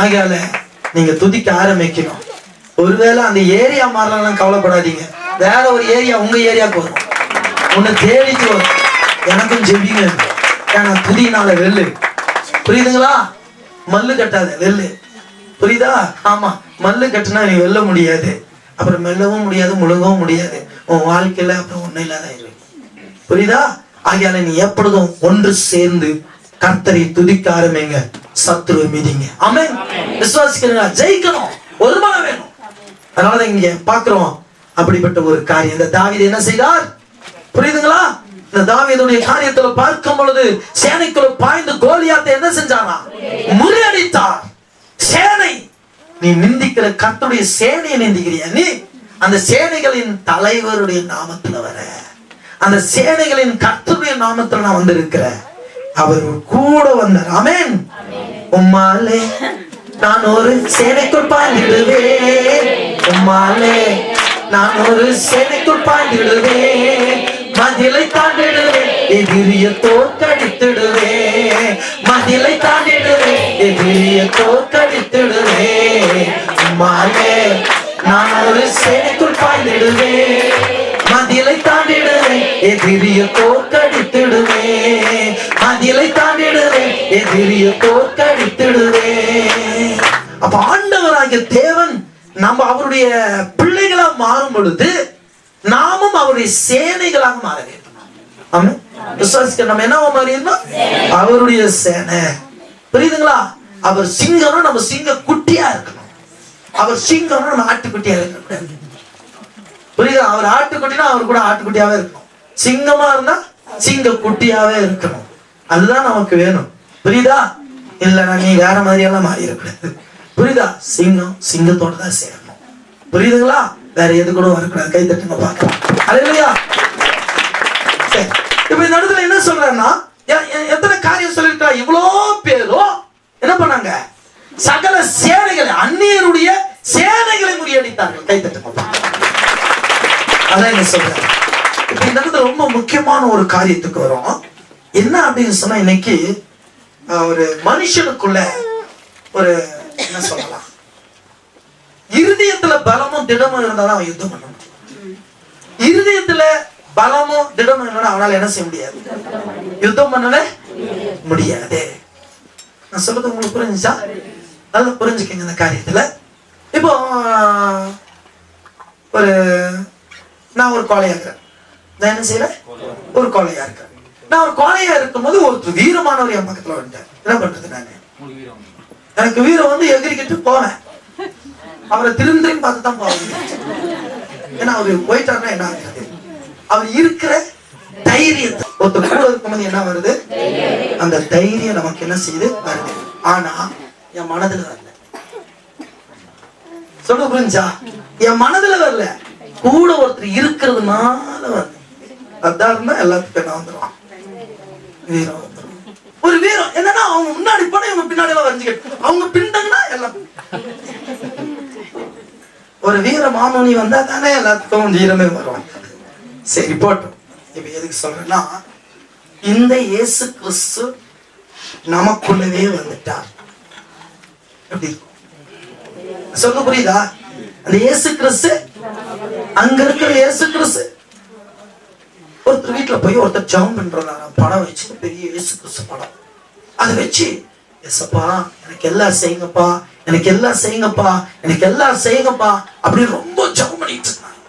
ஆகையால நீங்க துதிக்க ஆரம்பிக்கணும். ஒருவேளை அந்த ஏரியா மாறலாம் கவலைப்படாதீங்க, வேற ஒரு ஏரியா உங்க ஏரியாவுக்கு வரும், உன்னை தேடிட்டு வரும். எனக்கும் ஜெபிங்க, ஏன்னா துதினால வெல்லு. புரியுதுங்களா? மல்லு கட்டாத, வெல்லு. புரியுதா? ஆமா, மல்லு கட்டுனா நீ வெல்ல முடியாது, அப்புறம் மெல்லவும் முடியாது, முழுங்கவும் முடியாது. உன் வாழ்க்கையில அப்புறம் ஒன்னும் இல்லாத ஆயிடுவேன். புரியுதா? ஆகையால நீ எப்பொழுதும் ஒன்று சேர்ந்து கர்த்தரை துதிக்க ஆரம்பிங்க, சத்துருவை மீதிங்க. ஆமென். விசுவாசிக்கிறீங்களா? ஜெயிக்கணும், ஒரு மனம் வேணும். அதனாலதான் இங்க பாக்குறோம் அப்படிப்பட்ட ஒரு காரியம். இந்த தாவீது என்ன செய்தார்? புரியுதுங்களா? இந்த தாவீதுடைய காரியத்துல பார்க்கும் பொழுது சேனைக்குள்ள பாய்ந்து கோலியாத்தை என்ன செஞ்சானா? முறியடித்தார். சேனை, நீ நிந்திக்கிற கர்த்தருடைய சேனையை நிந்திக்கிறியா? நீ அந்த சேனைகளின் தலைவருடைய நாமத்துல வர, அந்த சேனைகளின் கர்த்தருடைய நாமத்துல நான் வந்திருக்கிற, அவர் கூட வந்தார். ஆமென். உம்மாலே நான் ஒரு சேனைக்குள் பாய்ந்திடுவேன், உம்மாலே நான் ஒரு சேனைக்குள் பாய்ந்திடுவேன், மதிலை தாண்டிடுவேன், எதிரிய தோற்கடித்திடுவேன், மதிலை தாண்டிடுவேன், எதிரிய தோற்கடித்திடுவேன், உம்மாலே நான் ஒரு சேனைக்குள் பாய்ந்திடுவேன், மதிலை தாண்டிடுவேன், எதிரிய தோற்கடித்திடுவேன், மதிலை தாண்டிடுவேன், எதிரிய தோற்கடித்திடுவேன். அப்ப ஆண்டவராகிய தேவன் நம்ம அவருடைய பிள்ளைகளா மாறும் பொழுது நாமும் அவருடைய சேனைகளாக மாற வேண்டும். ஆமென். விசுவாசிக்க நம்ம என்னவா மாறிடணும்? அவருடைய சேனை. புரியுதுங்களா? அவர் சிங்கம்னா நம்ம சிங்க குட்டியா இருக்கணும், அவர் சிங்கம்னா நம்ம ஆட்டுக்குட்டியா இருக்கணும். புரியுதா? அவர் ஆட்டுக்குட்டினா அவர் கூட ஆட்டுக்குட்டியாவே இருக்கணும், சிங்கமா இருந்தா சிங்க குட்டியாவே இருக்கணும். அதுதான் நமக்கு வேணும். புரியுதா? இல்லைன்னா நீ வேற மாதிரி எல்லாம் மாறி இருக்கக்கூடாது. புரியுதா? சிங்கம் சிங்கத்தோட தான் சேரணும். புரியுதுங்களா? வேற எது கூட வரக்கூடாது. கை தட்டுங்க பார்க்கலாம். அல்லேலூயா. இப்ப இந்த இடத்துல என்ன சொல்றேன்னா, எத்தனை காரியம் சொல்லிருக்கா? இவ்வளோ பேரும் என்ன பண்ணாங்க? சகல சேனைகளை, அந்நியருடைய சேனைகளை முறியடித்தார்கள். கை தட்டுங்க. அதான் என்ன சொல்றேன். இப்ப இந்த இடத்துல ரொம்ப முக்கியமான ஒரு காரியத்துக்கு வரும். என்ன அப்படின்னு சொன்னா, இன்னைக்கு ஒரு மனுஷனுக்குள்ள ஒரு என்ன சொல்லலாம், இருதயத்துல பலமும் திடமும் இருந்தாலும் அவன் யுத்தம் பண்ண முடியும். இருதயத்துல பலமும் திடமும் இல்லைன்னா அவனால என்ன செய்ய முடியாது? யுத்தம் பண்ணவே முடியாது. நான் சொல்றது உங்களுக்கு புரிஞ்சுச்சா? நல்லா புரிஞ்சுக்கங்க இந்த காரியத்துல. இப்போ நான் ஒரு கோழையா இருக்கிறேன், நான் என்ன செய்யறேன்? ஒரு கோழையா இருக்கிறேன். நான் ஒரு கோழையா இருக்கும்போது ஒரு வீரமானவர் என் பக்கத்துல வந்துட்டார். என்ன பண்றது? நானு எனக்கு வீரம் வந்து எகிரிக்கிட்டு போவேன், அவரை திரும்பி பார்த்து தான் போவேன். ஏன்னா அவரு போயிட்டாருன்னா என்ன ஆகுது? அவர் இருக்கிற தைரியத்தை, ஒருத்தர் கூட இருக்கும்போது என்ன வருது? அந்த தைரியம் நமக்கு என்ன செய்யுது? வருது. ஆனா என் மனதுல வரல. சொல்ல புரிஞ்சா? என் மனதுல வரல, கூட ஒருத்தர் இருக்கிறதுனால வருது. அதான் இருந்தா எல்லாத்துக்கும் என்ன வந்துடும்? வீரம் வந்துடும். ஒரு வீரம் என்னன்னா, அவங்க முன்னாடி போனா இவங்க பின்னாடி எல்லாம் வரைஞ்சுக்கிட்டு, அவங்க பின்னாங்கன்னா எல்லாம். ஒரு வீர மாமுனி வந்தா தானே எல்லாத்துக்கும் வீரமே வரும். சரி போட்டோம். இப்ப எதுக்கு சொல்றேன்னா, இந்த இயேசு கிறிஸ்து நமக்குள்ளவே வந்துட்டார். எப்படி சொல்ல புரியுதா? அந்த இயேசு கிறிஸ்து, அங்க இருக்கிற இயேசு கிறிஸ்து, ஒருத்தர் வீட்டுல போய் ஒருத்தர் ஜெபம் பண்றாங்க, படம் வச்சு பெரிய இயேசு கிறிஸ்து படம், அதை வச்சு எஸ்ப்பா எனக்கு எல்லாம் செய்யுங்கப்பா, எனக்கு எல்லாம் செய்யுங்கப்பா, எனக்கு எல்லாம் செய்யுங்கப்பா அப்படி ரொம்ப ஜெபம் பண்ணிட்டு இருந்தாங்க,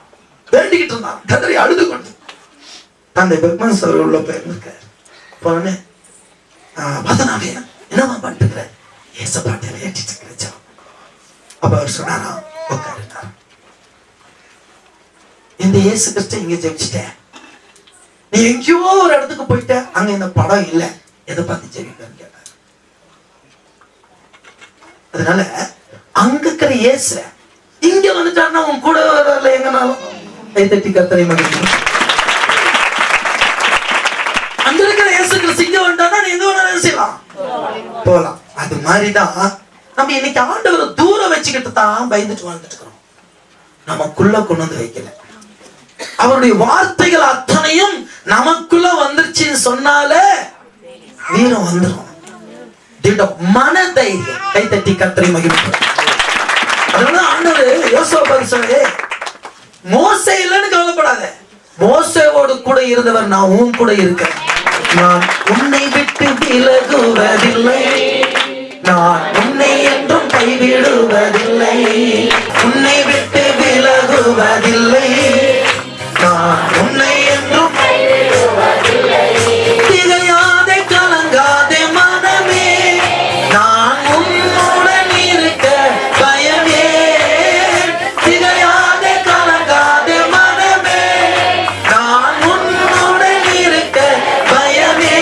வேண்டிக்கிட்டு இருந்தாங்க, கதறி அழுது கொண்டு. தந்தை பெக்மன் சார் உள்ள போயிருந்திருக்காரு. போனே பதனாவே என்னமா பண்ணிட்டு ஏசப்பாட்டை வேண்டிட்டு இருக்கிற ஜெபம். அப்ப அவர் சொன்னாரா, உட்காருனார். இந்த இயேசு கிறிஸ்து இங்க ஜெபிச்சிட்டேன், நீ எங்கேயோ ஒரு இடத்துக்கு போயிட்ட, அங்க இந்த படம் இல்ல, எதை பார்த்து ஜெபிப்பேன்னு கேட்டார். அதனால அங்க இருக்கிற இயேசு இங்க வந்துட்டாருன்னா உன் கூட வரல, எங்கனாலும் கை தட்டி கர்த்தரை மகிழ்ச்சி. அங்க இருக்கிற இயேசு கிறிஸ்து இங்க வந்துட்டாருன்னா நீ எங்க வேணாலும் செய்யலாம், போலாம். அது மாதிரிதான் நம்ம இன்னைக்கு ஆண்டவரை தூரம் வச்சுக்கிட்டு தான் பயந்துட்டு வாழ்ந்துட்டு இருக்கிறோம், நமக்குள்ள கொண்டு வந்து வைக்கல. அவருடைய வார்த்தைகள் அத்தனையும் நமக்குள்ள வந்துருச்சுன்னு சொன்னாலே வீரம் வந்துடும், திடம், மன தைரியம். கைத்தட்டி கர்த்தரை மகிழ்ச்சி. அதனால ஆண்டவர் யோசுவா பார்த்து, மோசே இல்லைன்னு கவலைப்படாத, மோசேவோடு கூட இருந்தவர் நான் உன் கூட இருக்கேன். நான் உன்னை விட்டு விலகுவதில்லை, நான் உன்னை என்றும் கைவிடுவதில்லை, உன்னை விட்டு விலகுவதில்லை, நான் உன்னை என்றும் கைவிடுவதில்லை. திகையாதே கலங்காதே மனமே, நான் உன்னுடன் இருக்க பயமே. திகையாதே கலங்காதே மனமே, நான் உன்னுடன் இருக்க பயமே.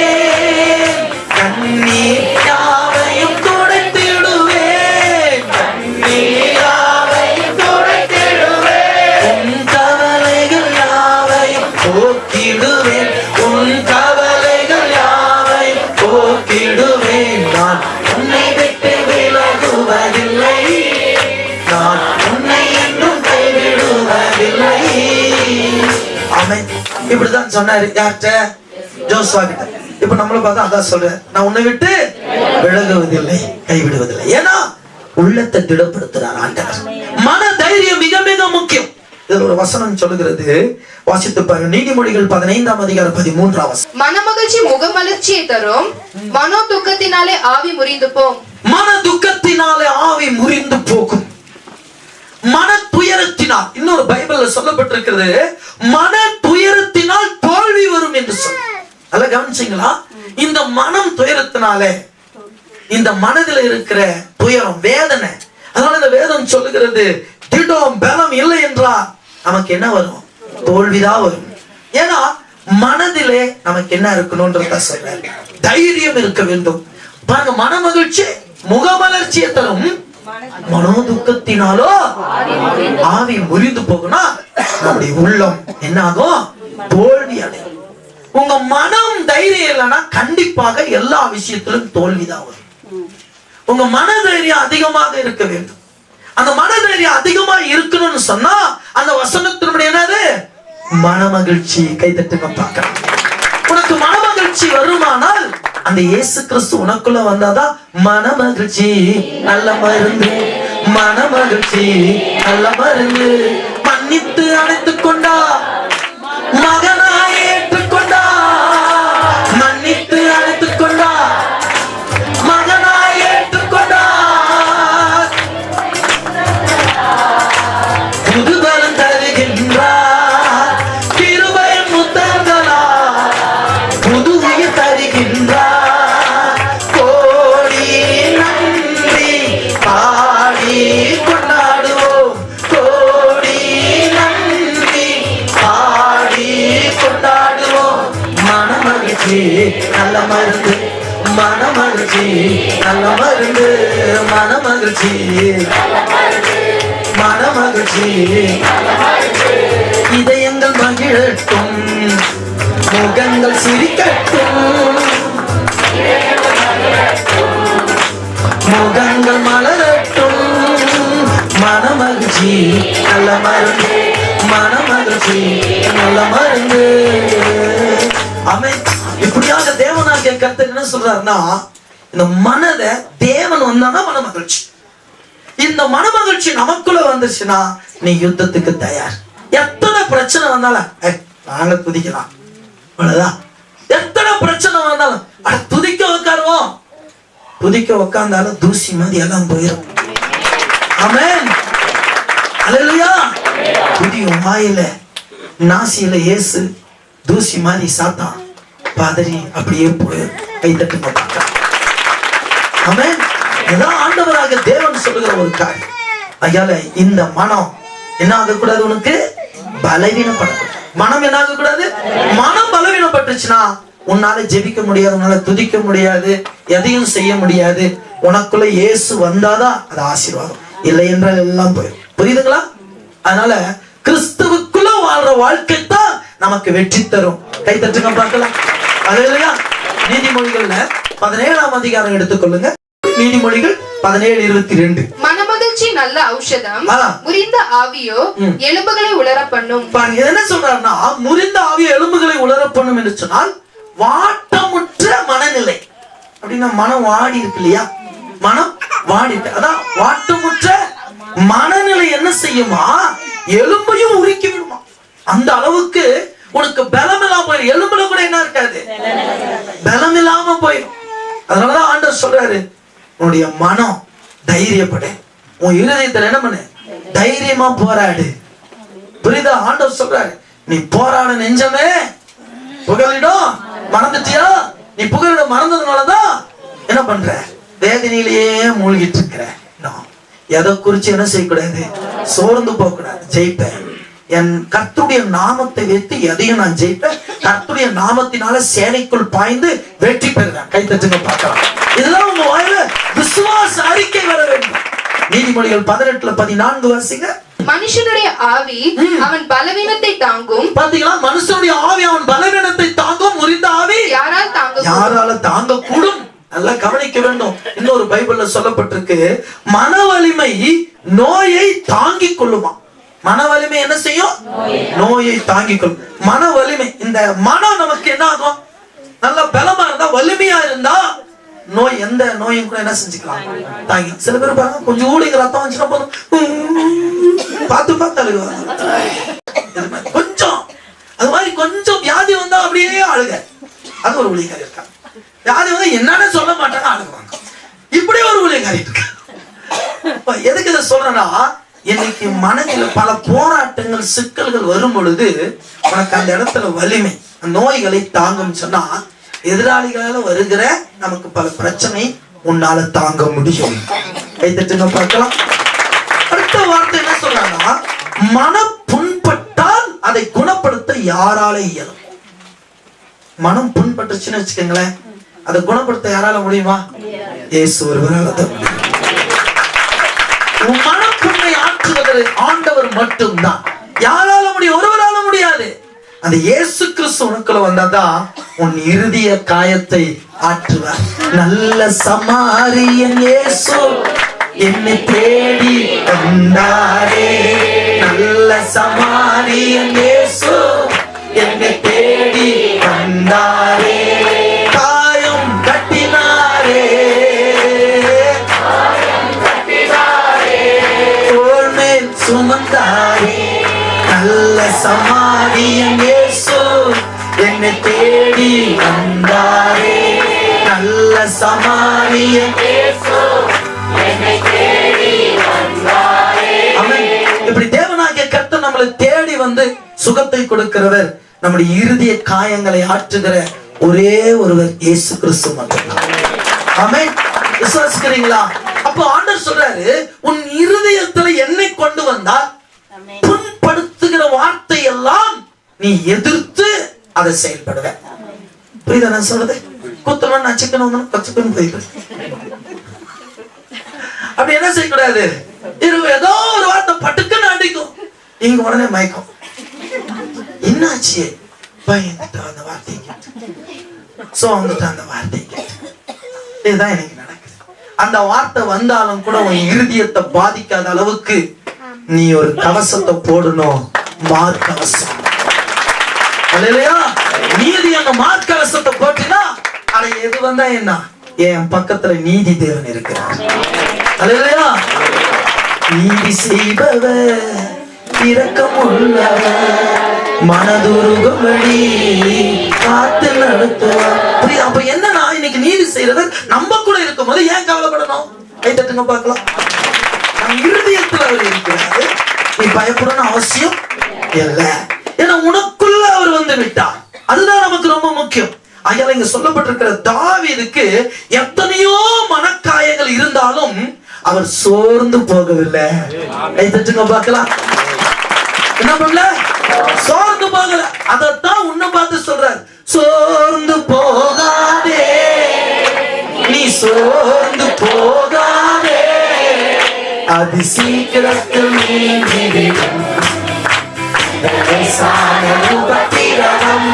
கண்ணீர் யாவையும் துடைத்திடுவேன், கண்ணீர் யாவையும் துடைத்திடுவேன், உன் கவலைகள் யாவையும் போக்கிடுவேன், உன் கவலைகள் யாவையும் போக்கிடுவேன். நான் உன்னை விட்டு விலகுவதில்லை, நான் உன்னை என்றும் கைவிடுவதில்லை. ஆமென். இப்படிதான் சொன்னாரு. யார்கிட்ட? ஜோசுவா கிட்ட. இப்ப நம்மள பார்த்தா அதான் சொல்றேன், நான் உன்னை விட்டு விலகுவதில்லை, கைவிடுவதில்லை. ஏன்னா உள்ளத்தை திடப்படுத்துறார் ஆண்டவர். மன தைரியம் மிக மிக முக்கியம். இதுல ஒரு வசனம் சொல்லுகிறது, வாசித்து பாருங்க. நீதிமொழிகள் 15ஆம் அதிகாரம் 13ஆம் வசனம். மனமகிழ்ச்சி முகமலர்ச்சியை தரும், மனோ துக்கத்தினாலே ஆவி முறிந்து போம். மன துக்கத்தினாலே ஆவி முறிந்து போகும். மன துயரத்தினால், இன்னொரு பைபிள்ல சொல்லப்பட்டிருக்கிறது, மன துயரத்தினால் தோல்வி வரும் என்று சொல்ல. அல்ல, கவனிச்சீங்களா? இந்த மனம் துயரத்தினாலே, இந்த மனதில் இருக்கிற துயரம், வேதனை, அதனால இந்த வேதம் சொல்லுகிறது, திடம் பலம் இல்லை என்றால் நமக்கு என்ன வரும்? தோல்விதான் வரும். ஏன்னா மனதிலே நமக்கு என்ன இருக்கணும்ன்றத சொல்ற, தைரியம் இருக்க வேண்டும். பாருங்க, மன மகிழ்ச்சி முகமலர்ச்சியை தரும், மனோ துக்கத்தினாலோ ஆவி முறிந்து போகுனா நம்முடைய உள்ளம் என்ன ஆகும்? தோல்வி அடையும். உங்க மனம் தைரியம் இல்லைன்னா கண்டிப்பாக எல்லா விஷயத்திலும் தோல்விதான் வரும். உங்க மன தைரியம் அதிகமாக இருக்க வேண்டும். அந்த மன தைரியம் அதிகமா இருக்கணும்னு சொன்னா அந்த வசனத்தினுடைய என்னது? மன மகிழ்ச்சி. கைதட்டுங்க பார்க்கலாம். உனக்கு மன மகிழ்ச்சி வருமானால் அந்த இயேசு கிறிஸ்து உனக்குள்ள வந்தாதான் மன மகிழ்ச்சி நல்ல மருந்து, மன மகிழ்ச்சி நல்ல மருந்து. மன்னித்து அணைத்துக் கொண்டா, மகனாய் ஏற்றுக்கொண்டா, மன்னித்து அணைத்துக் கொண்டா, மகனாய் ஏற்றுக்கொண்டா, புதுபலம் தருகின்றார், கிருபையின் முத்தங்களா புது உயிர் தருகின்றார். கோடி நன்றி பாடி கொண்டாடுவோம், கோடி நன்றி பாடி கொண்டாடுவோம். மனமகிழ்ச்சி நல்ல மருந்து, மனமகிழ்ச்சி நல்ல மருந்து, மனமகிழ்ச்சி மனமகிழ்ச்சி. இதயங்கள் மகிழட்டும், முகங்கள் சிரிக்கட்டும், முகங்கள் மலரட்டும். மனமகிழ்ச்சி நல்ல மருந்து, மனமகிழ்ச்சி நல்ல மருந்து. ஆமென். இப்படியாக தேவனாகிய கர்த்தர் என்ன சொல்றாருன்னா, இந்த மனதை தேவன் வந்தாதான் மன மகிழ்ச்சி. இந்த மன மகிழ்ச்சி நமக்குள்ள வந்துச்சுன்னா நீ யுத்தத்துக்கு தயார். எத்தனை பிரச்சனை வந்தாலும் நாங்க துதிக்கலாம், அவ்வளவுதான். எத்தனை பிரச்சனை வந்தாலும் துதிக்க உட்காருவோம். துதிக்க உட்கார்ந்தாலும் தூசி மாதிரி எல்லாம் போயிடும். ஆமென். அல்லேலூயா. துதியும் வாயில நாசியில இயேசு, தூசி மாதிரி சாத்தான் பாதறி அப்படியே போய் கை தட்டுங்க பார்க்கலாம். ஆமென். இதான் ஆண்டவராக தேவன் சொல்லுகிற ஒரு காரியம். ஐயால இந்த மனம் என்ன ஆகக்கூடாது? உனக்கு பலவீனப்படக்கூடாது. மனம் என்ன ஆகக்கூடாது? மனம் பலவீனப்பட்டுச்சுன்னா உன்னால ஜெபிக்க முடியாது, உன்னால துதிக்க முடியாது, எதையும் செய்ய முடியாது. உனக்குள்ள இயேசு வந்தாதான் அது ஆசீர்வாதம், இல்லை என்றால் எல்லாம் போயிடும். புரியுதுங்களா? அதனால கிறிஸ்துவுக்குள்ள வாழ்ற வாழ்க்கை தான் நமக்கு வெற்றி தரும். கை தட்டுங்க பார்க்கலாம். அல்லேலூயா. நீதிமொழிகள்ல 17ஆம் அதிகாரம் எடுத்துக்கொள்ளுங்க. நீதிமொழிகள் 17:22. மனமகிழ்ச்சி நல்ல ஔஷதம், முறிந்த ஆவியோ எலும்புகளை உலர பண்ணும். என்ன சொல்றாருன்னா, முறிந்த ஆவியோ எலும்புகளை உலர பண்ணும் என்று சொன்னால் வாட்டமுற்ற மனநிலை. அப்படின்னா மனம் வாடி இருக்கு இல்லையா, மனம் வாடி இருக்கு. அதான் வாட்டமுற்ற மனநிலை என்ன செய்யுமா, எலும்பையும் உருக்கி விடுமா. அந்த அளவுக்கு உனக்கு பலம் இல்லாம போயிடும். எலும்புல கூட என்ன இருக்காது, பலம் இல்லாம போயிடும். அதனாலதான் ஆண்டவர் சொல்றாரு, உன்னுடைய மனம் தைரியப்படு, உன் இருதயத்துல என்ன பண்ணு, தைரியமா போராடு. புரியுதா? ஆண்டவர் சொல்றாரு, நீ போராட நெஞ்சமே புகலிடம் மறந்துட்டியா? நீ புகலிடம் மறந்ததுனாலதான் என்ன பண்ற, வேதனையிலேயே மூழ்கிட்டு இருக்கிற. எதை குறிச்சு என்ன செய்யக்கூடாது, சோர்ந்து போக கூடாது. ஜெயிப்பேன், என் கர்த்தருடைய நாமத்தை வைத்து எதையும் நான் ஜெயிப்பேன். கர்த்தருடைய நாமத்தினால சேனைக்குள் பாய்ந்து வெற்றி பெறுவேன். கை தட்டுங்க பார்க்கலாம். இதெல்லாம் உங்க வாயில விசுவாச அறிக்கை வர வேண்டும். நீதிமொழிகள் 18:14 வாசிங்க. மனுஷனுடைய ஆவி அவன் பலவீனத்தை தாங்கும். பாத்தீங்களா, மனுஷனுடைய ஆவி அவன் பலவீனத்தை தாங்கும், முறிந்த ஆவி யாரால தாங்க கூடும். நல்லா கவனிக்க வேண்டும். இன்னொரு பைபிள்ல சொல்லப்பட்டிருக்கு, மன வலிமை நோயை தாங்கிக் கொள்ளுமா. மன வலிமை என்ன செய்யும், நோயை தாங்கிக் கொள்ளும். மன வலிமை, இந்த மனம் நமக்கு என்ன ஆகும், நல்ல பலமா இருந்தா, வலிமையா இருந்தா நோய், எந்த நோயும் கூட என்ன செஞ்சுக்கலாம், தாங்கி. சில பேர் பாருங்க, கொஞ்சம் ஊழிங்க ரத்தம் வந்துச்சுன்னா போதும், பார்த்து அழுகுவாங்க. கொஞ்சம் அது மாதிரி கொஞ்சம் வியாதி வந்தா அப்படியே அழுக. அது ஒரு ஊழியக்காரி இருக்கா. வியாதி வந்தா என்னன்னு சொல்ல மாட்டாங்க, அழுகுவாங்க. இப்படி ஒரு ஊழியக்காரி இருக்கு. எதுக்கு இதை சொல்றேன்னா, இன்னைக்கு மனதில் பல போராட்டங்கள் சிக்கல்கள் வரும் பொழுது உனக்கு அந்த இடத்துல வலிமை, நோய்களை தாங்கும் சொன்னா, எதிராளிகளால வருகிற நமக்கு பல பிரச்சனை உன்னால தாங்க முடியும். கைத்தட்டுங்க பார்க்கலாம். அடுத்த வார்த்தை என்ன சொல்றாங்கன்னா, மன புண்பட்டால் அதை குணப்படுத்த யாரால இயலும். மனம் புண்பட்டுச்சுன்னு வச்சுக்கோங்களேன், அதை குணப்படுத்த யாரால முடியுமா? இயேசு ஒருவரால தான் முடியும். உன் மனப்புண்ணை ஆற்றுவது ஆண்டவர் மட்டும்தான். யாரால முடியும்? ஒருவரால முடியாது. அந்த இயேசு கிறிஸ்து உனக்குள்ள வந்தாதான் உன் இறுதிய காயத்தை ஆற்றுவார். நல்ல சமாரியன் இயேசு என்னை தேடி வந்தாரே, நல்ல சமாரியன் இயேசு என்னை தேடி வந்தாரே, காயம் கட்டினாரே, தோள் மேல் சுமந்தாரே, நல்ல சமாரியன் இயேசு என்னை தேடி வந்தாரே, நல்ல சமாரியன் இயேசு என்னை தேடி வந்தாரே. ஆமென். இப்படி தேவனாகிய கர்த்தர் நம்மளை தேடி வந்து சுகத்தை கொடுக்கிறவர், நம்முடைய இறுதிய காயங்களை ஆற்றுகிற ஒரே ஒருவர் இயேசு கிறிஸ்து மட்டும்தான். ஆமென். விசுவாசிக்கிறீங்களா? அப்போ ஆண்டவர் சொல்றாரு, உன் இருதயத்துல என்னை கொண்டு வந்தால் புண்படுத்துகிற வார்த்தை எல்லாம் நீ எதிர்த்து அதை செயல்படுவ. புரியுதா நான் சொல்றது? குத்தணும் நான் சிக்கன் வந்து கச்சுக்கணும் போயிடு. அப்படி என்ன செய்யக்கூடாது, ஏதோ ஒரு வார்த்தை பட்டுக்குன்னு அடிக்கும், இங்க உடனே மயக்கம். என்னாச்சு, பயந்துட்டு அந்த வார்த்தை சோர்ந்துட்டு அந்த வார்த்தை. இதுதான் எனக்கு நடக்குது. அந்த வார்த்தை வந்தாலும் கூட உன் இருதயத்தை பாதிக்காத அளவுக்கு நீ ஒரு கவசத்தை போடணும், மார்க்கவசம். அல்லேலூயா. நீதி அங்க மார்க்கவசத்தை போட்டினா, அட எது வந்தா என்ன, என் பக்கத்துல நீதி தேவன் இருக்கிறார். அல்லேலூயா. நீதி செய்பவர் இரக்கமுள்ளவர், மனதுருகும்படி காத்து நடத்துவார். புரியுது? அப்ப என்னன்னா, இன்னைக்கு நீதி செய்யறவர் நம்ம கூட இருக்கும் போது ஏன் கவலைப்படணும்? கை தட்டுங்க பார்க்கலாம். இருதயத்தில் அவர் இருக்கிறாரு, நீ பயப்படணும் அவசியம் இல்லை. ஏன்னா உனக்குள்ள அவர் வந்து விட்டார். அதுதான் நமக்கு ரொம்ப முக்கியம். ஆகையால இங்க சொல்லப்பட்டிருக்கிற தாவீதுக்கு எத்தனையோ மனக்காயங்கள் இருந்தாலும் அவர் சோர்ந்து போகவில்லை. கை தட்டுங்க பார்க்கலாம். என்ன பண்ணல? சோர்ந்து போகல. அதத்தான் உன்னை பார்த்து சொல்றார், சோர்ந்து போகாதே, நீ சோர்ந்து போகாதே, அது சீக்கிரத்தில் நீங்கிவிடும், உபத்திரவம்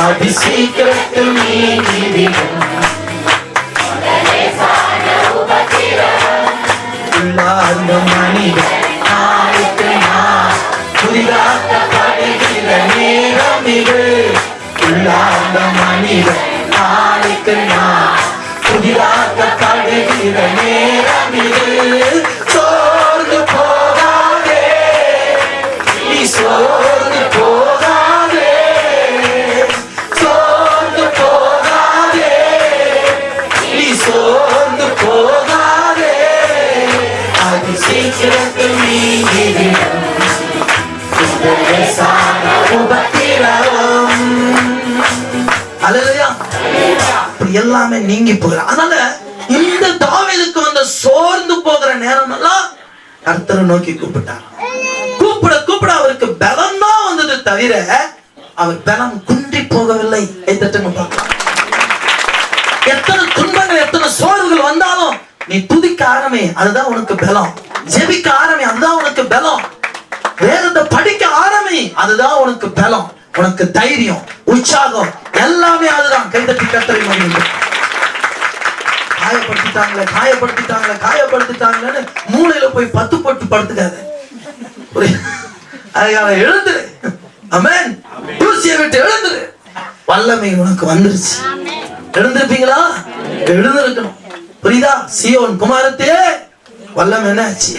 அது சீக்கிரத்தில் நீங்கிவிடும், உள்ளார்ந்த மனிதன் நாளுக்கு நாள் புதிதாக்கப்படுகிற நேரம் இது, உள்ளார்ந்த மனிதன் நாளுக்கு நாள் எல்லாமே நீங்கி போகிற. அதனால இந்த தாவீதுக்கு வந்த சோர்ந்து போகிற நேரம் எல்லாம் கர்த்தரை நோக்கி கூப்பிட்டார். கூப்பிட கூப்பிட அவருக்கு பலம் தான் வந்தது தவிர அவர் பலம் குன்றி போகவில்லை. எத்தனை துன்பங்கள் எத்தனை சோர்வுகள் வந்தாலும் நீ துதிக்க ஆரம்பி, அதுதான் உனக்கு பலம். ஜெபிக்க ஆரம்பி, அதுதான் உனக்கு பலம். வேதத்தை படிக்க ஆரம்பி, அதுதான் உனக்கு பலம், உனக்கு தைரியம், உற்சாகம், எல்லாமே அதுதான். கைதட்டி கர்த்தரை மகிழ்ந்து. காயப்படுத்திட்டாங்களே மூளையில போய் 10 போட்டு படுத்துக்காத. எழுந்துரு. ஆமென். தூசியை விட்டு எழுந்துரு. வல்லமை உனக்கு வந்துருச்சு. எழுந்திருப்பீங்களா? எழுந்திருக்கணும். புரியுதா? சீயோன் குமாரத்தே, வல்லமை என்னாச்சு?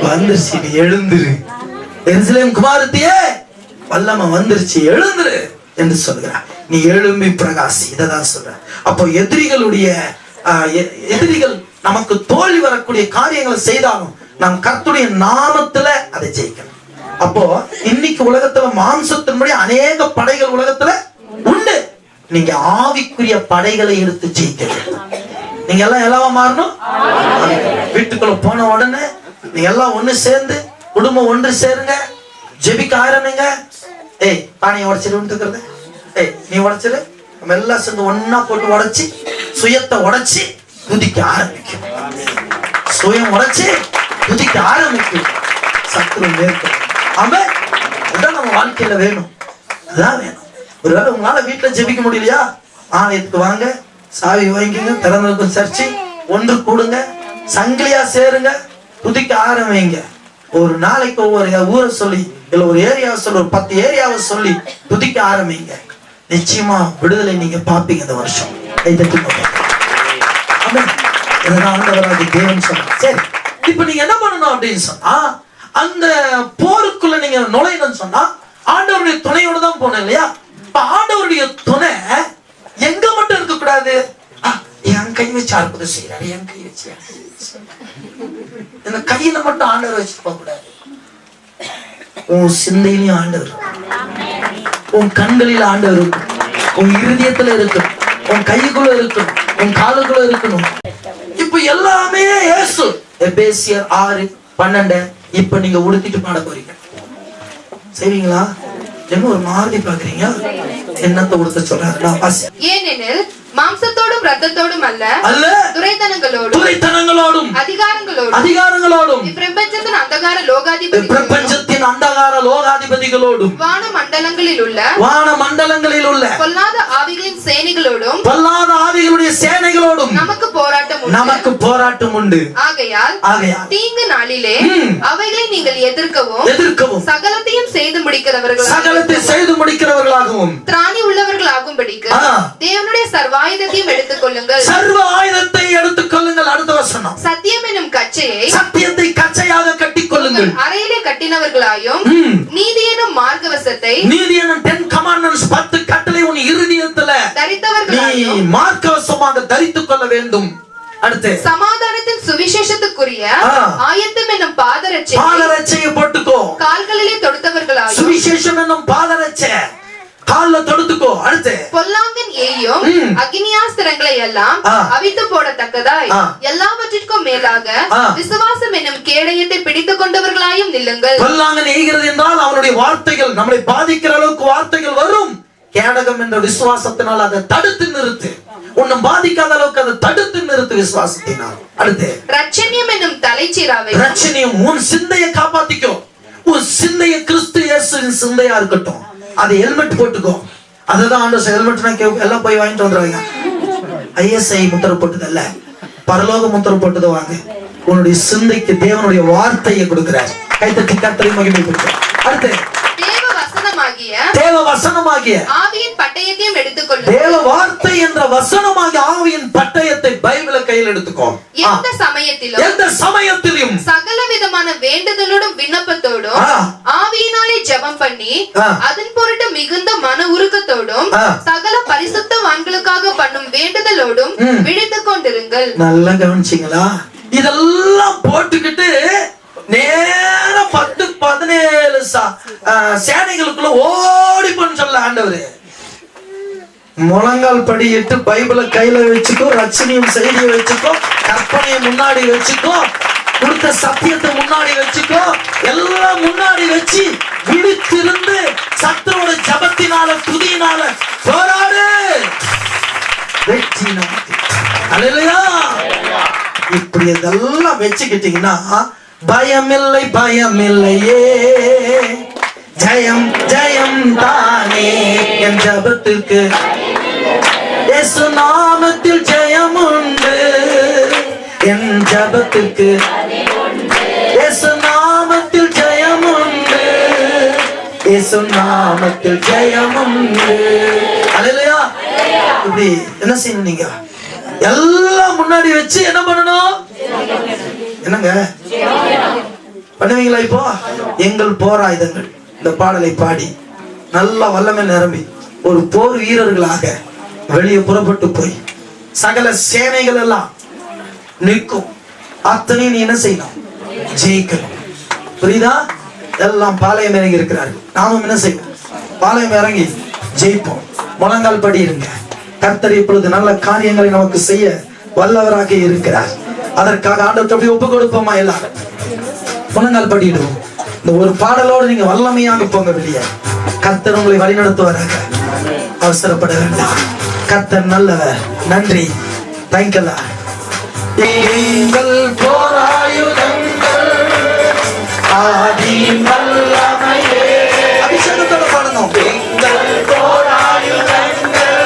வந்துருச்சு. நீ எழுந்துரு. எருசலேம் குமாரத்தியே, வல்லமை வந்துருச்சு, எழுந்துரு என்று சொல்கிறார். நீ எழும்பி பிரகாசி. இததான் சொல்ற. அப்போ எதிரிகள் நமக்கு தோல்வி வரக்கூடிய காரியங்களை செய்தாலும் நாம் கர்த்தருடைய நாமத்துல அதை ஜெயிக்கணும். அப்போ இன்னைக்கு உலகத்துல மாம்சத்தின்படி அநேக படைகள் உலகத்துல உண்டு. நீங்க ஆவிக்குரிய படைகளை எடுத்து ஜெயிக்க வேண்டும். நீங்க எல்லாம் எல்லாமே மாறணும். வீட்டுக்குள்ள போன உடனே நீங்க எல்லாம் ஒண்ணு சேர்ந்து குடும்பம் ஒன்று சேருங்க, ஜெபிக்க ஆரம்பிங்க. பானையை உடைச்சிருக்கிறது, நீ உடைச்சிரு. நம்ம எல்லாம் சேர்ந்து ஒன்னா போட்டு உடைச்சி சுயத்தை உடைச்சி துதிக்க ஆரம்பிக்கும். சுயம் உடைச்சி துதிக்க ஆரம்பிக்கும். சத்துரு மேற்கொள்ளும். ஆமென். அதான் நம்ம வாழ்க்கையில வேணும். அதான் வேணும். ஒருவேளை உங்களால வீட்டுல ஜெபிக்க முடியலையா, ஆலயத்துக்கு வாங்க, சாவி வாங்கிங்க, திறந்திருக்கும் சர்ச்சை ஒன்று கூடுங்க, சங்கிலியா சேருங்க, துதிக்க ஆரம்பிங்க. ஒரு நாளைக்கு ஒவ்வொரு ஊரை சொல்லி, இல்ல ஒரு ஏரியாவை சொல்லி, ஒரு 10 ஏரியாவை சொல்லி துதிக்க ஆரம்பிங்க. நிச்சயமா விடுதலை நீங்க பாப்பீங்க இந்த வருஷம். தேவன் சொன்னார். சரி, இப்ப நீங்க என்ன பண்ணணும் அப்படின்னு சொன்னா, அந்த போருக்குள்ள நீங்க நுழையணும்னு சொன்னா ஆண்டவருடைய துணையோட தான் போனோம் இல்லையா? இப்ப ஆண்டவருடைய துணை எங்க மட்டும் இருக்க கூடாது. என் கை வச்சு அற்புதம் செய்யறாரு, என் கை வச்சு இந்த கையில மட்டும் ஆண்டவர் வச்சுட்டு போக கூடாது. உன் சிந்தையிலையும் ஆண்டவர், உன் கண்களில் ஆண்டவர் இருக்கும், உன் இருதயத்துல இருக்கும், உன் கைக்குள்ள இருக்கும், உன் காலுக்குள்ள இருக்கணும். இப்ப எல்லாமே இயேசு. எபேசியர் 6:12 இப்ப நீங்க உடுத்திட்டு பாட போறீங்க. செய்வீங்களா? என்ன ஒரு மாதிரி பாக்குறீங்க? என்னத்தை உடுத்த சொல்றாரு? ஏனெனில் மாம்சத்தோடும் இரத்தத்தோடும் அல்ல, துரைத்தனங்களோடும் அதிகாரங்களோடும் பிரபஞ்சத்தின் அந்தகார லோகாதிபதிகளோடும் வானமண்டலங்களில் உள்ள பொல்லாத ஆவிகளின் சேனைகளோடும் நமக்கு போராட்டம் உண்டு. ஆகையால் தீங்கு நாளிலே அவைகளை நீங்கள் எதிர்க்கவும் சகலத்தையும் செய்து முடிக்கிறவர்களாகவும் திராணி உள்ளவர்களாகும்படிக்கு தேவனுடைய சர்வ ஆயுதத்தையும் எடுத்துக் கொள்ளுங்கள். சர்வ ஆயுதத்தை எடுத்துக் கொள்ளுங்கள். அடுத்த வசனம். சத்தியம் எனும் சத்தியத்தை கச்சையாக கட்டிக் கொள்ளுங்கள். அறையிலே கட்டினவர்களாயும் நீதி எனும் மார்க்கவசத்தை, நீதி எனும் 10 commandments 10 கட்டளை உன் இருதயத்துல தரித்தவர்களாயும் நீ மார்க்கவசமாக தரித்துக் கொள்ள வேண்டும். அடுத்து சமாதானத்தின் சுவிசேஷத்துக்குரிய ஆயத்தம் என்னும் பாதரட்சையை போட்டுக்கோ. கால்களிலே தொடுத்தவர்களாயும் சுவிசேஷம் என்னும் பாதரட்சை கால்ல தொடுத்துக்கோ. அடுத்து பொல்லாங்கன் ஏயும் அக்னியாஸ்திரங்களை எல்லாம் அவித்து போடத்தக்கதாய் எல்லாவற்றிற்கும் மேலாக விசுவாசம் என்னும் கேடயத்தை பிடித்துக் கொண்டவர்களாயும் நில்லுங்கள். பொல்லாங்கன் ஏய்கிறது என்றால் அவனுடைய வார்த்தைகள் நம்மளை பாதிக்கிற அளவுக்கு வார்த்தைகள் வரும். கேடகம் என்ற விசுவாசத்தினால் அதை தடுத்து நிறுத்து. உன்னை பாதிக்காத அளவுக்கு அதை தடுத்து நிறுத்து விசுவாசத்தினால். அடுத்து ரட்சணியம் என்னும் தலைச்சீராவை, ரட்சணியம் உன் சிந்தையை காப்பாத்திக்கோ. உன் சிந்தையை கிறிஸ்து இயேசுவின் சிந்தையா இருக்கட்டும். அது ஹெல்மெட் போட்டுக்கோ. அதுதான் ஆண்டவர் ஹெல்மெட்னா எல்லாம் போய் வாங்கிட்டு வந்துடுவாங்க. ISI முத்திரை போட்டது அல்ல, பரலோக முத்திரை போட்டது வாங்க. உன்னுடைய சிந்தைக்கு தேவனுடைய வார்த்தையை கொடுக்கிறார். கைத்தட்டி கர்த்தரை மகிமைப்படுத்து. அடுத்து தேவ வசனமாகிய ஆவியின் பட்டயத்தையும் எடுத்துக்கொள்ளுங்கள். தேவ வார்த்தை என்ற வசனமாகிய ஆவியின் பட்டயத்தை பைபிளை கையில் எடுத்துக்கோ. எந்த சமயத்திலும் சகல விதமான வேண்டுதலோடும் விண்ணப்பத்தோடும் ஆவியினாலே ஜெபம் பண்ணி அதன் பொருட்டு மிகுந்த மன உருக்கத்தோடும் சகல பரிசுத்தவான்களுக்காக பண்ணும் வேண்டுதலோடும் விழித்துக் கொண்டிருங்கள். நல்லா கவனிச்சீங்களா? இதெல்லாம் போட்டுக்கிட்டு நேரம் 10-17 சேனைகளுக்குள்ள ஓடி போன்னு சொல்ல ஆண்டவரு. முழங்கால் படியிட்டு பைபிளை கையில வச்சுக்கோ, ரட்சணியும் செய்தியை வச்சுக்கோ, கற்பனையை முன்னாடி வச்சுக்கோ, கொடுத்த சத்தியத்தை முன்னாடி வச்சுக்கோ, எல்லாம் முன்னாடி வச்சு விழித்திருந்து சத்தரோட ஜபத்தினால துதியினால போராடு. வெற்றி நமக்கு. அல்லேலூயா. இப்படி இதெல்லாம் வச்சுக்கிட்டீங்கன்னா பயமில்லை பயமில்லையே, ஜெயம் ஜெயம் தானே என் ஜபத்துக்கு. இயேசு நாமத்தில் ஜெயம் உண்டு என் ஜபத்துக்கு. இயேசு நாமத்தில் ஜெயம் உண்டு, இயேசு நாமத்தில் ஜெயம் உண்டு. அல்லேலூயா. இப்படி என்ன செய்யணும்? நீங்க எல்லாம் முன்னாடி வச்சு என்ன பண்ணணும்? என்னங்க பண்ணுவீங்களா? இப்போ எங்கள் போராயுதங்கள் இந்த பாடலை பாடி நல்ல வல்லமை நிரம்பி ஒரு போர் வீரர்களாக வெளியே புறப்பட்டு போய் சகல சேனைகள் எல்லாம் நிற்கும். அத்தனையும் நீ என்ன செய்யணும்? ஜெயிக்கணும். புரியுதா? எல்லாம் பாளையம் இறங்கி இருக்கிறார்கள். நாமும் என்ன செய்வோம்? பாளையம் இறங்கி ஜெயிப்போம். முழங்கால் படி இருங்க. கர்த்தர் இப்பொழுது நல்ல காரியங்களை நமக்கு செய்ய வல்லவராக இருக்கிறார். அதற்காக ஆண்டவரை ஒப்பு கொடுப்போமா? எல்லாரும் முழங்கால் படிடுவோம். இந்த ஒரு பாடலோடு நீங்க வல்லமையாக போங்க வெளியே. கர்த்தர் உங்களை வழிநடத்துவாராக. அவசரப்பட வேண்டாம். கர்த்தர் நல்லவர். நன்றி. தேங்க்யூ. எங்கள் போராயுதங்கள் ஆதி வல்லமையே. அபிஷேகத்தோட பாடணும். எங்கள் போராயுதங்கள்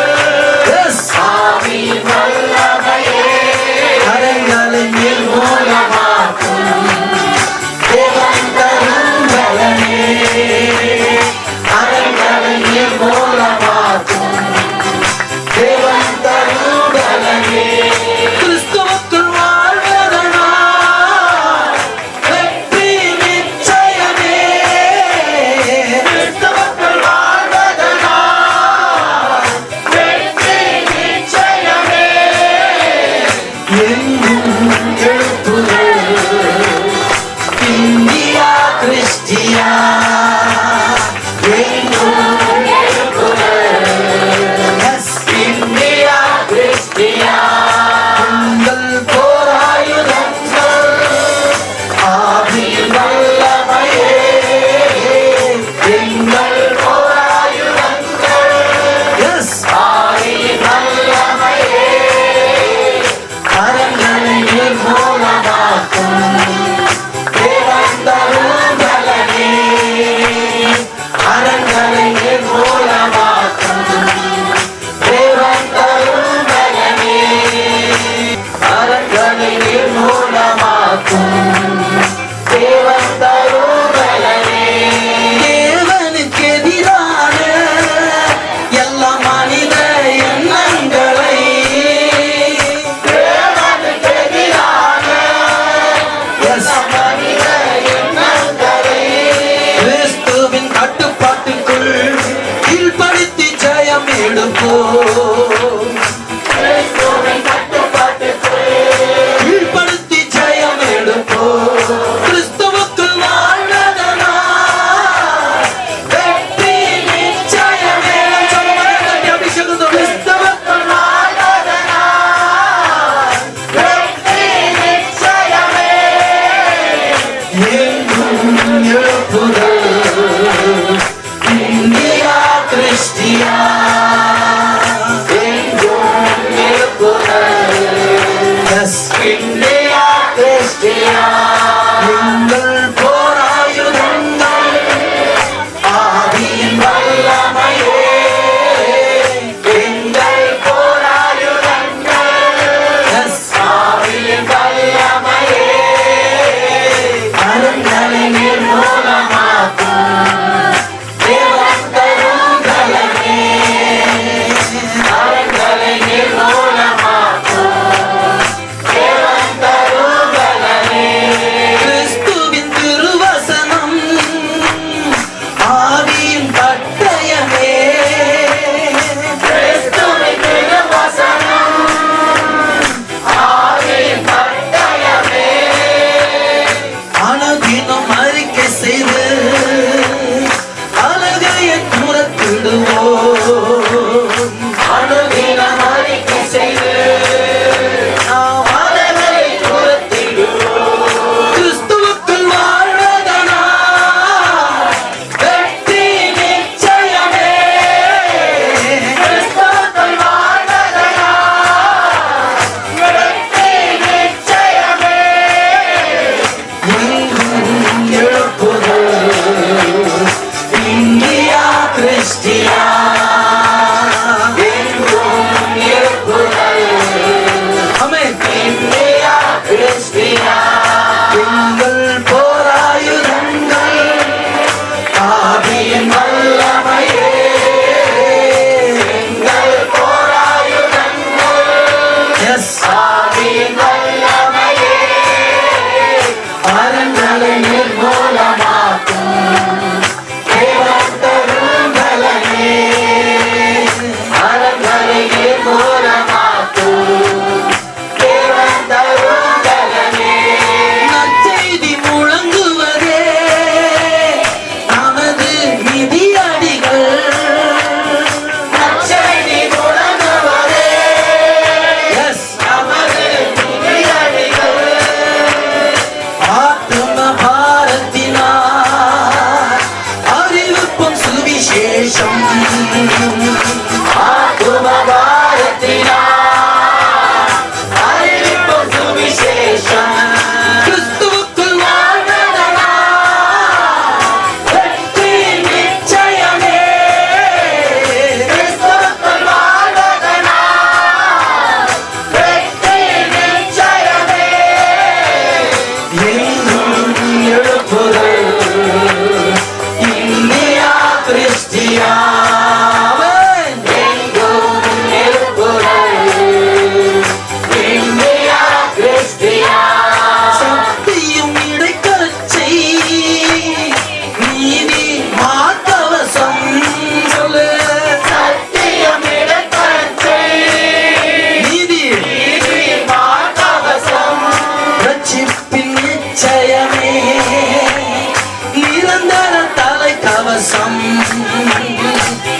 ஆதி வல்லமையே. கரங்களின் மூலமாக்கும் தேவன் தரும் பலனே. கரங்களின் மூலமாக்கும் தேவன் தரும் பலனே. கிறிஸ்துவுக்குள் வாழ்வதனால் வெற்றி நிச்சயமே. கிறிஸ்துவுக்குள் வாழ்வதனால் வெற்றி நிச்சயமே. எங்கும் எழுப்புதல் இந்தியா கிறிஸ்டியா. எங்கும் எழுப்புதல் இந்தியா கிறிஸ்டியா. உங்கள் போராயுதங்கள் ஆதி வல்லமையே. எங்கள் போராயுதங்கள் ஆதி வல்லமையே. கரங்களின் மூலமாக்கும் தேவன் தரும் பலனே.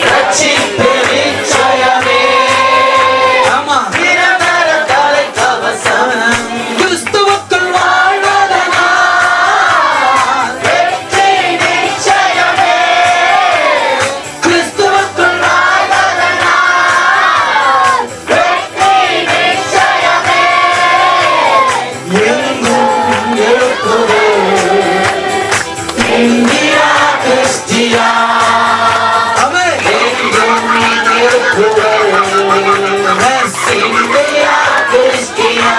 ரட்சிப்பு நிச்சயமே. ஆமா, நிரந்தர கவசம். கிறிஸ்துவுக்குள் வாழ்வதனால் வெற்றி நிச்சயமே. கிறிஸ்துவுக்குள் வாழ்வதனால் வெற்றி நிச்சயமே. எங்கும் எழுப்புவே இந்தியா கிறிஸ்டியா. ஆமென். எங்கும் எழுப்புவே இந்தியா கிறிஸ்டியா.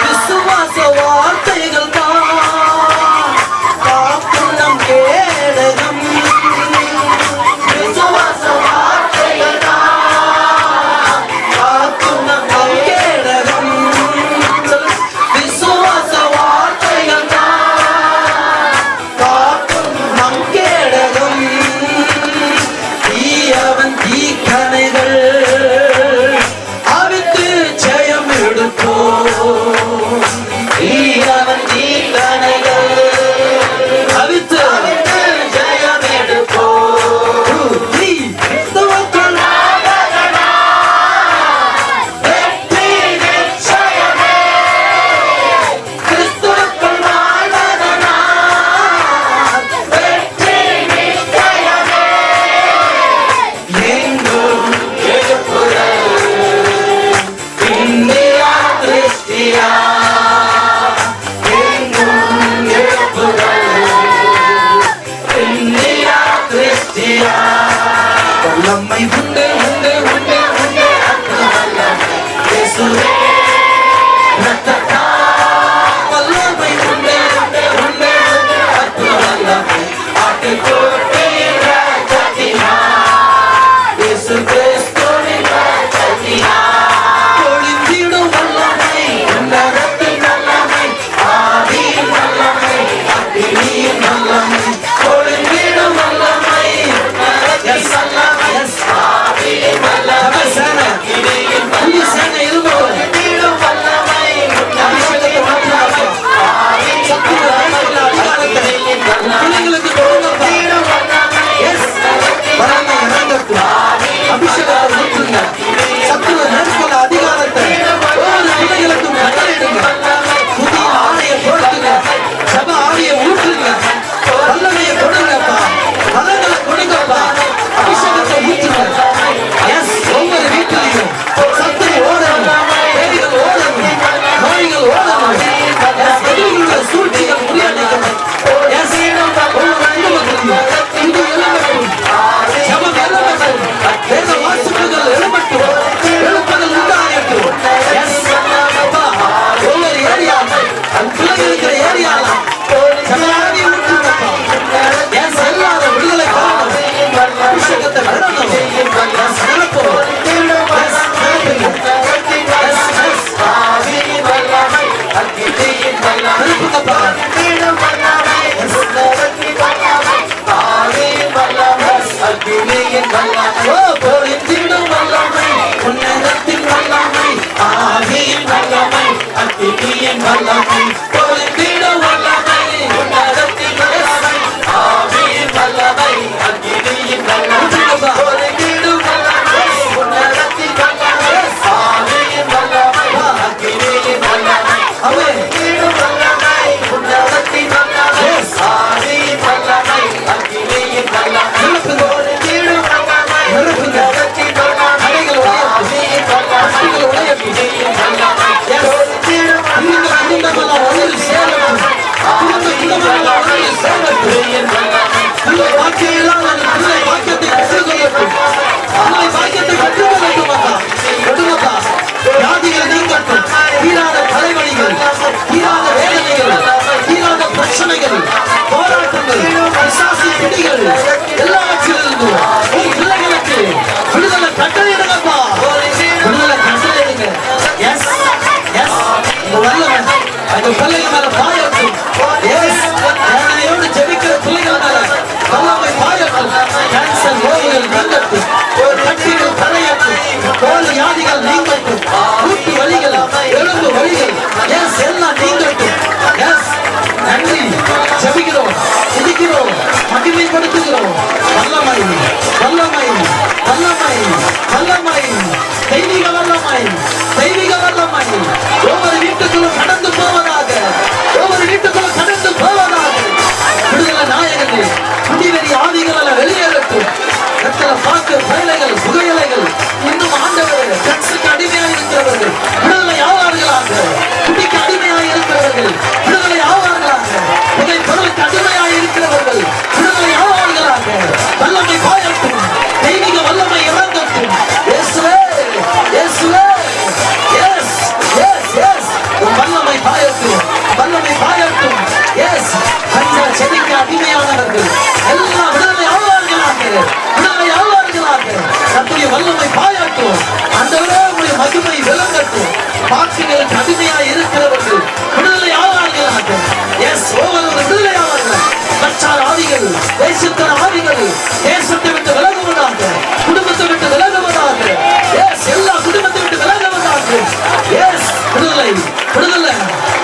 விசுவாச வார்த்தைகள் தான் காக்கும் நம் கேடகம். விசுவாச வார்த்தைகள் தான் காக்கும் நம் கேடகம். விசுவாச வார்த்தைகள் தான் காக்கும் நம் கேடகம். தீயவன் தீக்கணைகள் அவித்து ஜெயம் எடுப்போம். தீயவன் தீக்கணைகள் அவித்து ஜெயம் எடுப்போம். கிறிஸ்துவுக்குள் வெற்றி நிச்சயமே. கிறிஸ்துவுக்குள் வாழ்வதனால் வெற்றி நிச்சயமே. எங்கும் எழுப்புதல் இந்தியா கிறிஸ்டியா. எங்கும் எழுப்புதல் இந்தியா கிறிஸ்டியா. வல்லமை உண்டு உண்டு உண்டு உண்டு அற்புத வல்லமை இயேசுவே ரத்தத்தால். வல்லமை உண்டு உண்டு உண்டு உண்டு அற்புத வல்லமை ஆட்டுக்குட்டியின் ரத்தத்தினால். இயேசு கிறிஸ்துவின் ரத்தத்தினால் பொழிந்திடும் வல்லமை. உன்னதத்தின் வல்லமை, ஆவியின் வல்லமை, அக்கினியின் வல்லமை. பொழிந்திடும் வல்லமை, உன்னதத்தின் வல்லமை, ஆவியின் வல்லமை, அக்கினியின் வல்லமை. பொழிந்திடும் வல்லமை, உன்னதத்தின் வல்லமை, ஆவியின் வல்லமை, அக்கினியின் வல்லமை. பிள்ளைகளுக்கு பொழிந்திடும் வல்லமை, வல்லமை இறங்கட்டும். அபிஷேகத்தை ஊற்றுங்க. சத்துவ நெருக்கல அதிகாரத்தை ஒவ்வொரு பிள்ளைகளுக்கும் கட்டளையிடுங்க. புதிய ஆணையை கொடுத்துங்க. ஜப ஆணையை ஊற்றுங்க. வல்லமையை கொடுங்கப்பா. பலங்களை கொடுங்கப்பா. அபிஷேகத்தை ஊற்றுங்க. எஸ், ஒவ்வொரு வீட்டிலையும் சத்துரு ஓடணும், பேய்கள் ஓடணும், நோய்கள் ஓடணும். எதிரிகளுடைய சூழ்ச்சிகள் முறியடிக்கணும். எஸ், ஒவ்வொரு குடும்பத்திலும் இது எழும்பட்டும். ஜபம் எழும்பட்டும். வேத வாசிப்புகள் எழும்பட்டும். எழுப்புதல் உண்டாகட்டும். எஸ், அப்பா, ஒவ்வொரு ஏரியாவும் பிள்ளைகள் இருக்கிற ஏரியாவில் ஜனநாயகி ஊற்றுங்கப்பா. எஸ், எல்லாரும் விடுதலை பெறணும். அபிஷேகத்தை பெறணும். எஸ், நிரப்பும். எஸ், நிரப்புங்க. Yes, yes. நிரப்புங்கப்பா. ஓ, பொழிந்திடும் வல்லமை, உன்னதத்தின் வல்லமை, ஆவியின் வல்லமை, அக்கினியின் வல்லமை. பொழிந்திடும் வல்லமை, உன்னதத்தின் வல்லமை, ஆவியின் வல்லமை, அக்கினியின் வல்லமை. பொழிந்திடும் வல்லமை, உன்னதத்தின் வல்லமை, ஆவியின் வல்லமை, அக்கினியின் வல்லமை. பொழிந்திடும் வல்லமை, உன்னதத்தின் வல்லமை, ஆவியின் வல்லமை, அக்கினியின் வல்லமை. நிரப்புங்க. தடைகள் உடையட்டும். கஷ்டங்கள் உடையட்டும். எஸ், இந்த குடும்பமெல்லாம் ஒன்று சேரட்டும். குடும்பமெல்லாம் ஒன்று சேரட்டும். பிள்ளை பாக்கியம் இல்லாமல் பிள்ளை பாக்கியத்தை கற்றுக்கொள்ளட்டும். பிள்ளை பாக்கியத்தை கற்றுக்கொள்ளட்டும். அப்பா, கொடுங்கப்பா. வியாதிகள் நீங்கட்டும். தீராத தலைவலிகள், தீராத வேதனைகள், தீராத பிரச்சனைகள், போராட்டங்கள், பிசாசு பிடிகள் எல்லாவற்றிலிருந்து உன் பிள்ளைகளுக்கு விடுதலை கட்டளையிடுங்கப்பா. விடுதலை கட்டளையிடுங்க. S, S. இந்த வல்லமை அந்த பிள்ளைகள் மேல பாயட்டும். எஸ், வேதனையோடு ஜெபிக்கிற பிள்ளைகள் மேல வல்லமை பாயட்டும். கேன்சர் நோய்கள் நீங்கட்டும். கட்டிகள் களையட்டும். தோல் வியாதிகள் நீங்கட்டும். மூட்டு வலிகள், எலும்பு வலிகள், எஸ், எல்லாம் நீங்கட்டும். எஸ், நன்றி. ஜெபிக்கிறோம், துதிக்கிறோம், மகிமைப்படுத்துகிறோம். வல்லமை விடுதலையானவர்கள் எல்லாம் விடுதலை ஆவார்களாக, விடுதலை ஆவார்களாக. கர்த்தருடைய வல்லமை பாயாட்டும், ஆண்டவரே உம்முடைய மகிமை விளங்கட்டும். பாக்கிகளுக்கு அடிமையாய் இருக்கிறவர்கள் விடுதலை ஆவார்களாக. எஸ், ஒவ்வொருவரும் விடுதலை ஆவார்கள். கச்சார ஆவிகள், தேசத்தின் ஆவிகள் தேசத்தை விட்டு விலகுவதாக, குடும்பத்தை விட்டு விலகுவதாக. எஸ், எல்லா குடும்பத்தை விட்டு விலகுவதாக. எஸ், விடுதலை விடுதலை.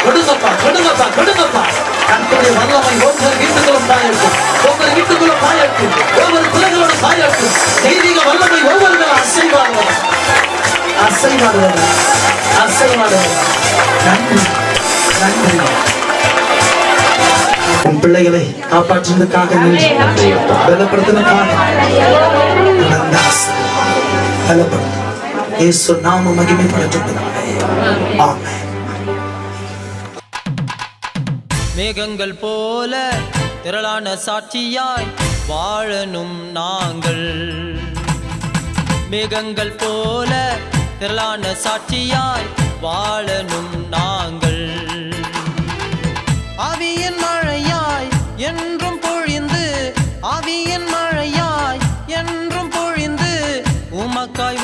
கொடுங்கப்பா கொடுங்கப்பா கொடுங்கப்பா. கர்த்தருடைய வல்லமை ஒவ்வொரு வீட்டுக்குள்ளும் பாயட்டும், ஒவ்வொரு வீட்டுக்குள்ளும் பாயட்டும், ஒவ்வொரு பிள்ளைகளோட பாயட்டும். தெய்வீக வல்லமை ஒவ்வொருவரும் அசைவாடுவார், அசைவாடுவார், அசைவாடுவார். நன்றி நன்றி. உன் பிள்ளைகளை காப்பாற்றுவதற்காக நன்றி, பலப்படுத்துவதற்காக பலப்படுத்தும். இயேசு நாம மகிமைப்படட்டும். ஆமென். மேகங்கள் போல திரளான சாட்சியாய் வாழணும் நாங்கள். மேகங்கள் போல திரளான சாட்சியாய் வாழணும் நாங்கள். ஆவியின் மழையாய் என்றும் பொழிந்து, ஆவியின் மழையாய் என்றும் பொழிந்து உமக்காய்